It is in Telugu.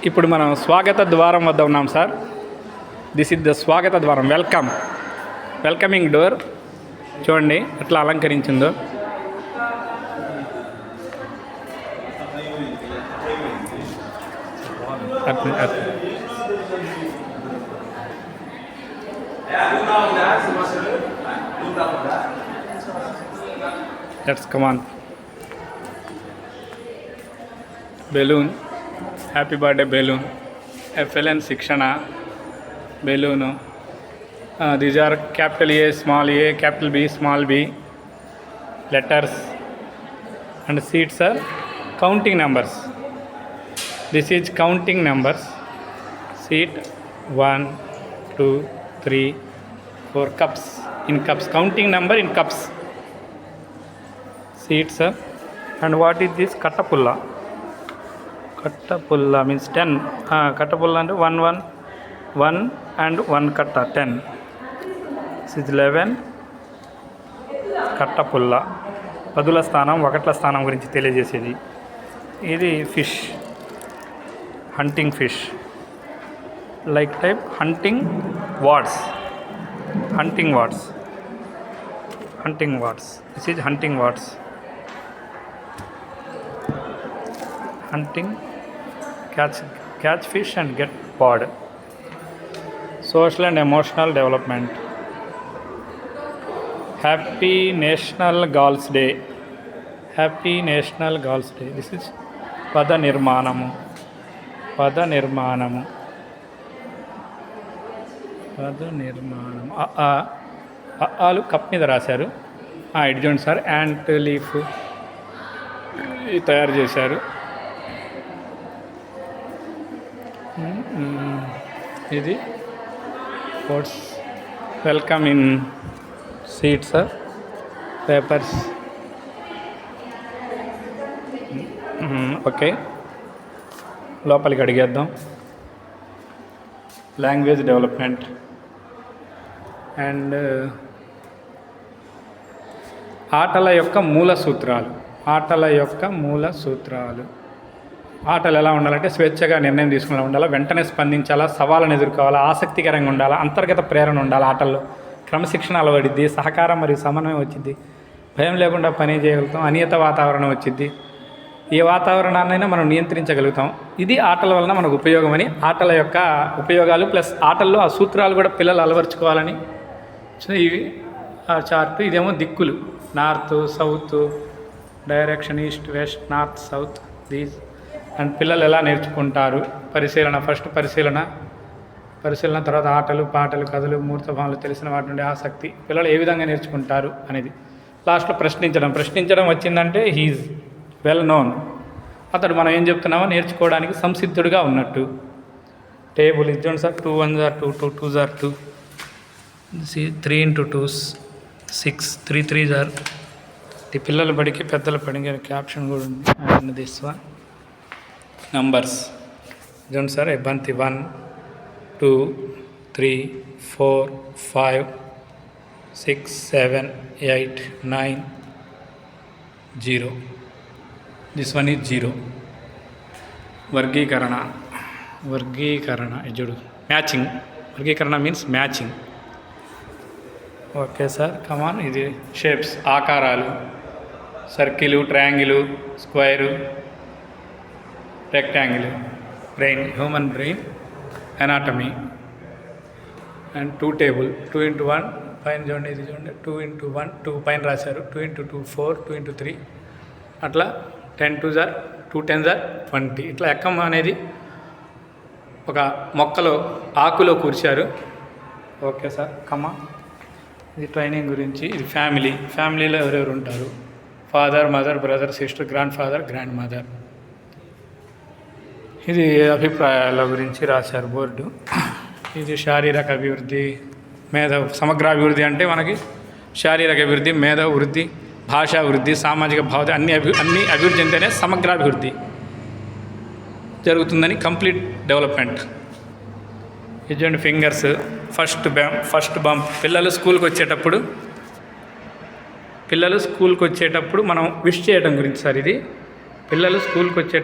ఇప్పుడు మనం స్వాగత ద్వారం వద్ద ఉన్నాం సార్. దిస్ ఇస్ ద స్వాగత ద్వారం. Welcoming door. చూడండి ఎట్లా అలంకరించిందో. Let's come on. Balloon. Happy birthday balloon. FLN Shikshana balloon. These are capital A, small a, capital B, small b. Letters and seats are counting numbers. This is counting numbers. Seat 1, 2, 3, 4 cups. In cups. Counting number in cups. Seats. And what is this? Kattapulla. Kattapulla means 10. Kattapulla and 1 and 1 katta 10. This is 11. Kattapulla. పదుల స్థానం ఒకట్ల స్థానం గురించి తెలియజేసేది. ఇది fish, hunting fish, like type hunting words. This is hunting words. Hunting, catch fish and get bored. Social and emotional development. Happy National Girls Day. This is pada nirmanamu. ఆలు కప్ మీద రాశారు. ఇది చూడండి సార్, యాంట్ లీఫ్ తయారు చేశారు. ఇది coats. Welcome in seats, papers. Okay, లోపలికి అడిగేద్దాం. లాంగ్వేజ్ డెవలప్మెంట్ అండ్ ఆటల యొక్క మూల సూత్రాలు. ఆటలు ఎలా ఉండాలంటే స్వేచ్ఛగా నిర్ణయం తీసుకునేలా ఉండాలా, వెంటనే స్పందించాలా, సవాళ్ళను ఎదుర్కోవాలా, ఆసక్తికరంగా ఉండాలా, అంతర్గత ప్రేరణ ఉండాలి. ఆటల్లో క్రమశిక్షణ అలవడిద్ది, సహకారం మరియు సమన్వయం వచ్చింది, భయం లేకుండా పని చేయగలుగుతాం, అనియత వాతావరణం వచ్చింది. ఏ వాతావరణాన్నైనా మనం నియంత్రించగలుగుతాం. ఇది ఆటల వలన మనకు ఉపయోగం అని, ఆటల యొక్క ఉపయోగాలు ప్లస్ ఆటల్లో ఆ సూత్రాలు కూడా పిల్లలు అలవర్చుకోవాలని. సో ఇవి ఆ చార్ట్. ఇదేమో దిక్కులు, north, south, direction, east, west, north, south. These and పిల్లలు ఎలా నేర్చుకుంటారు. ఫస్ట్ పరిశీలన తర్వాత ఆటలు, పాటలు, కథలు, మూర్తభావాలు, తెలిసిన వాటి నుండి ఆసక్తి, పిల్లలు ఏ విధంగా నేర్చుకుంటారు అనేది. లాస్ట్లో ప్రశ్నించడం వచ్చిందంటే హీఈస్ వెల్ నోన్. అతడు మనం ఏం చెప్తున్నామో నేర్చుకోవడానికి సంసిద్ధుడిగా ఉన్నట్టు. టేబుల్ ఇచ్చాడు sir. 2 1s are 2, 2 2s are 2. 3 into 2s 6, 3 3s are. ఇది పిల్లల బడికి పెద్దల బడికి క్యాప్షన్ కూడా ఉంది. అండ్ దిస్ వన్ నంబర్స్ చూడండి సార్. బంతి 1 2 3 4 5 6 7 8 9 0. This one is 0. వర్గీకరణ చూడు. మ్యాచింగ్. వర్గీకరణ మీన్స్ మ్యాచింగ్. ఓకే సార్, కమాన్. ఇది షేప్స్, ఆకారాలు, circle, triangle, square, rectangle. Brain, human brain, anatomy. And 2 table 2 into 1 పైన చూడండి. ఇది చూడండి 2 into 1 2 పైన రాశారు. 2 into 2 4, 2 into 3 అట్లా. 10 2s are 2 10s are 20. ఇట్లా ఎక్కం అనేది ఒక మొక్కలో ఆకులో కూర్చారు. Okay sir, కమ్మా. ఇది ట్రైనింగ్ గురించి. ఇది ఫ్యామిలీలో ఎవరెవరు ఉంటారు. Father, mother, brother, sister, grand father, grand mother. ఇది అభిప్రాయాల గురించి రాశారు బోర్డు. ఇది శారీరక అభివృద్ధి, సమగ్ర అభివృద్ధి అంటే మనకి శారీరక అభివృద్ధి, మేధ వృద్ధి, భాషా వృద్ధి, సామాజిక భావత అన్ని అభివృద్ధి చెందితేనే సమగ్రాభివృద్ధి జరుగుతుందని. Complete development. ఇటువంటి ఫింగర్స్, ఫస్ట్ బంప్. పిల్లలు స్కూల్కి వచ్చేటప్పుడు మనం విష్ చేయడం గురించి సార్. ఇది పిల్లలు స్కూల్కి వచ్చేటప్పుడు